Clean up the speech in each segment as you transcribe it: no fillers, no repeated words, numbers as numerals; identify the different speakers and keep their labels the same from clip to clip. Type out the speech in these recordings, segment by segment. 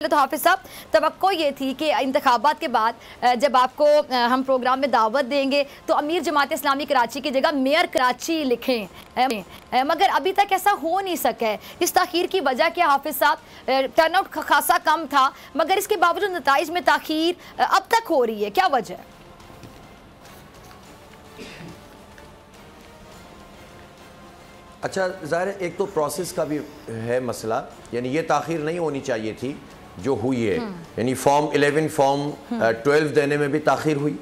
Speaker 1: तो हाफिज साहब, तवक्को ये थी कि इंतखाबात के बाद जब आपको हम प्रोग्राम में दावत देंगे तो अमीर जमात इस्लामी कराची की जगह मेयर कराची लिखें, मगर अभी तक ऐसा हो नहीं सका है। इस ताख़ीर की वजह क्या हाफिज साहब? टर्नआउट खासा कम था मगर इसके बावजूद नताइज में ताख़ीर अब तक हो रही है, क्या वजह है?
Speaker 2: अच्छा, ज़ाहिर है एक तो प्रोसेस का भी है मसला, यानी ये ताख़ीर नहीं होनी चाहिए थी जो हुई है। यानी फॉर्म 11 फॉर्म 12 देने में भी ताख़ीर हुई।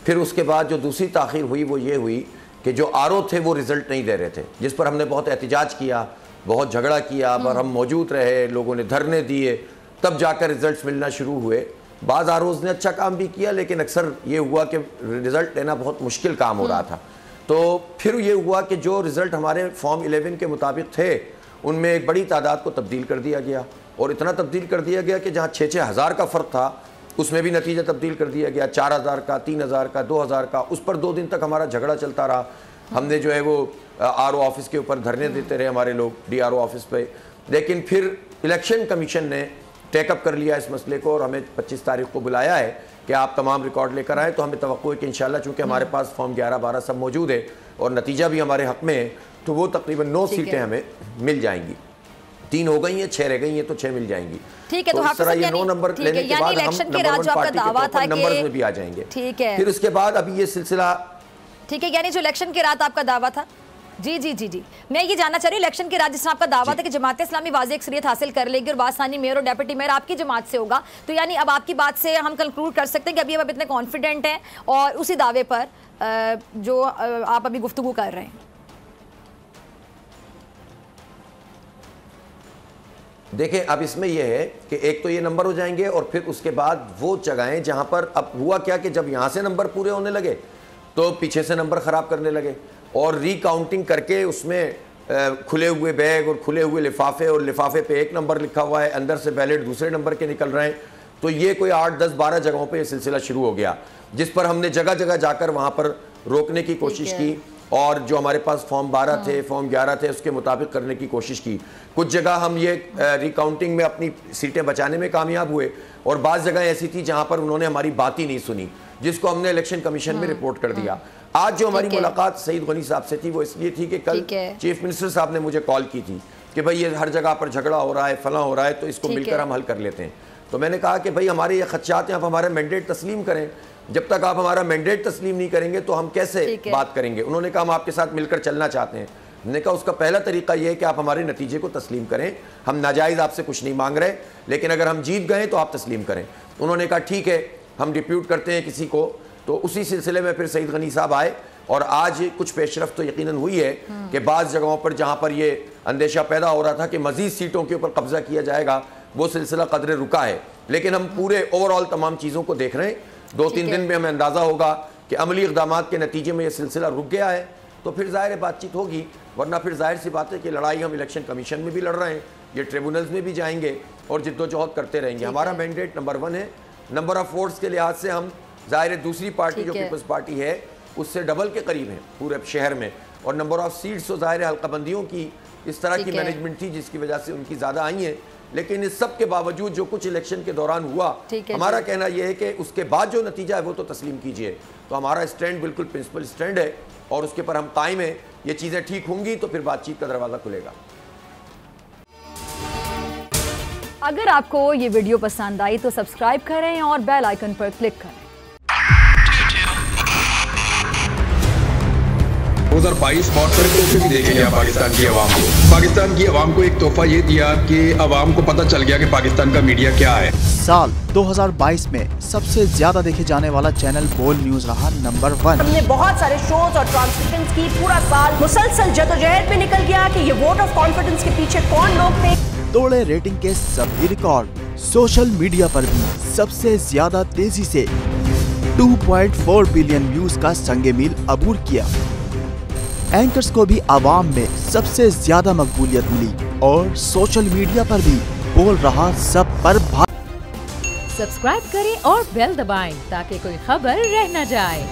Speaker 2: फिर उसके बाद जो दूसरी ताख़ीर हुई वो ये हुई कि जो आरओ थे वो रिज़ल्ट नहीं दे रहे थे, जिस पर हमने बहुत एहतजाज किया, बहुत झगड़ा किया, पर हम मौजूद रहे, लोगों ने धरने दिए, तब जाकर रिज़ल्ट मिलना शुरू हुए। बाज़ आरओज़ ने अच्छा काम भी किया, लेकिन अक्सर ये हुआ कि रिज़ल्ट लेना बहुत मुश्किल काम हो रहा था। तो फिर ये हुआ कि जो रिज़ल्ट हमारे फॉर्म 11 के मुताबिक थे उनमें एक बड़ी तादाद को तब्दील कर दिया गया, और इतना तब्दील कर दिया गया कि जहाँ 6-6 हज़ार का फ़र्क था उसमें भी नतीजा तब्दील कर दिया गया, 4,000 का, 3,000 का, 2,000 का। उस पर 2 दिन तक हमारा झगड़ा चलता रहा। हमने जो है वो आरओ ऑफिस के ऊपर धरने देते रहे हमारे लोग, डीआरओ ऑफिस पे। लेकिन फिर इलेक्शन कमीशन ने टेकअप कर लिया इस मसले को और हमें 25 तारीख को बुलाया है कि आप तमाम रिकॉर्ड लेकर आए। तो हमें तवक्को है कि इंशाल्लाह चूँकि हमारे पास फॉर्म 11-12 सब मौजूद है और नतीजा भी हमारे हक़ में है, तो वो तकरीबन 9 सीटें हमें मिल जाएंगी। 3 हो गई हैं, 6 रह गई हैं, तो 6 मिल जाएंगी।
Speaker 1: ठीक है, तो
Speaker 2: इस तरह ये 9 नंबर लेने के बाद हम नंबर 1 पार्टी के नंबर्स में भी आ जाएंगे।
Speaker 1: ठीक है,
Speaker 2: फिर उसके बाद अभी ये सिलसिला,
Speaker 1: ठीक है, यानी जो इलेक्शन की रात आपका दावा था, जी जी जी जी, मैं ये जानना चाह रही हूँ, इलेक्शन के रात जिसमें आपका दावा था कि जमात इस्लामी वाज़ेह अक्सरियत हासिल कर लेगी और बासानी मेयर और डेप्यूटी मेयर आपकी जमात से होगा, तो यानी अब आपकी बात से हम कंक्लूड कर सकते हैं कि अभी अब इतने कॉन्फिडेंट हैं और उसी दावे पर जो आप अभी गुफ्तगू कर रहे हैं?
Speaker 2: देखें, अब इसमें यह है कि एक तो ये नंबर हो जाएंगे और फिर उसके बाद वो जगहें जहां पर अब हुआ क्या कि जब यहां से नंबर पूरे होने लगे तो पीछे से नंबर ख़राब करने लगे और रिकाउंटिंग करके उसमें खुले हुए बैग और खुले हुए लिफाफे, और लिफाफे पे एक नंबर लिखा हुआ है, अंदर से बैलेट दूसरे नंबर के निकल रहे हैं। तो ये कोई 8, 10, 12 जगहों पे ये सिलसिला शुरू हो गया, जिस पर हमने जगह जगह जाकर वहाँ पर रोकने की कोशिश की और जो हमारे पास फॉर्म 12 थे, फॉर्म 11 थे, उसके मुताबिक करने की कोशिश की। कुछ जगह हम ये रिकाउंटिंग में अपनी सीटें बचाने में कामयाब हुए और बाज़ जगह ऐसी थी जहाँ पर उन्होंने हमारी बात ही नहीं सुनी, जिसको हमने इलेक्शन कमीशन में रिपोर्ट कर दिया। आज जो हमारी मुलाकात सईद गनी साहब से थी वो इसलिए थी कि कल चीफ मिनिस्टर साहब ने मुझे कॉल की थी कि भाई ये हर जगह पर झगड़ा हो रहा है, फला हो रहा है, तो इसको मिलकर हम हल कर लेते हैं। तो मैंने कहा कि भाई हमारे ये खदशात हैं, आप हमारा मैंडेट तस्लीम करें। जब तक आप हमारा मैंडेट तस्लीम नहीं करेंगे तो हम कैसे बात करेंगे? उन्होंने कहा हम आपके साथ मिलकर चलना चाहते हैं। मैंने कहा उसका पहला तरीका यह है कि आप हमारे नतीजे को तस्लीम करें, हम नाजायज़ आपसे कुछ नहीं मांग रहे, लेकिन अगर हम जीत गए तो आप तस्लीम करें। उन्होंने कहा ठीक है, हम डिप्यूट करते हैं किसी को। तो उसी सिलसिले में फिर सईद गनी साहब आए और आज कुछ पेशरफ तो यकीनन हुई है कि बाज़ जगहों पर जहाँ पर ये अंदेशा पैदा हो रहा था कि मज़ीद सीटों के ऊपर कब्जा किया जाएगा, वो सिलसिला कदरे रुका है। लेकिन हम पूरे ओवरऑल तमाम चीज़ों को देख रहे हैं। 2-3 दिन में हमें अंदाज़ा होगा कि अमली इक़दाम के नतीजे में ये सिलसिला रुक गया है, तो फिर ज़ाहिर बातचीत होगी। वरना फिर जाहिर सी बात है कि लड़ाई हम इलेक्शन कमीशन में भी लड़ रहे हैं, ये ट्रिब्यूनल्स में भी जाएंगे और जिद्दोजहद करते रहेंगे। हमारा मैंडेट नंबर 1 है। नंबर ऑफ़ वोट्स के लिहाज से हम ज़ाहिर दूसरी पार्टी जो पीपल्स पार्टी है उससे डबल के करीब हैं पूरे शहर में, और नंबर ऑफ़ सीट्स तो ज़ाहिर हल्काबंदियों की इस तरह की मैनेजमेंट थी जिसकी वजह से उनकी ज़्यादा आई हैं। लेकिन इस सब के बावजूद जो कुछ इलेक्शन के दौरान हुआ, हमारा कहना यह है कि उसके बाद जो नतीजा है वो तो तस्लीम कीजिए। तो हमारा स्टैंड बिल्कुल प्रिंसिपल स्टैंड है और उसके पर हम कायम हैं। ये चीज़ें ठीक होंगी तो फिर बातचीत का दरवाज़ा खुलेगा।
Speaker 1: अगर आपको ये वीडियो पसंद आई तो सब्सक्राइब करें और बेल आइकन पर क्लिक करें।
Speaker 3: 2022 मॉडल तोहफे भी देखे गया पाकिस्तान की आवाम को। पाकिस्तान की आवाम को एक तोहफा ये दिया कि आवाम को पता चल गया कि पाकिस्तान का मीडिया क्या है।
Speaker 4: साल 2022 में सबसे ज्यादा देखे जाने वाला चैनल बोल न्यूज रहा नंबर 1।
Speaker 5: हमने बहुत सारे शोज और ट्रांसमिशंस की, पूरा साल मुसलसल जदोजहद में निकल गया कि ये वोट ऑफ कॉन्फिडेंस के पीछे कौन लोग थे।
Speaker 4: तोड़े रेटिंग के सभी रिकॉर्ड। सोशल मीडिया पर भी सबसे ज्यादा तेजी से 2.4 बिलियन व्यूज का संगे मील अबूर किया। एंकर्स को भी आवाम में सबसे ज्यादा मकबूलियत मिली और सोशल मीडिया पर भी बोल रहा सब पर
Speaker 6: सब्सक्राइब करें और बेल दबाएं ताकि कोई खबर रह न जाए।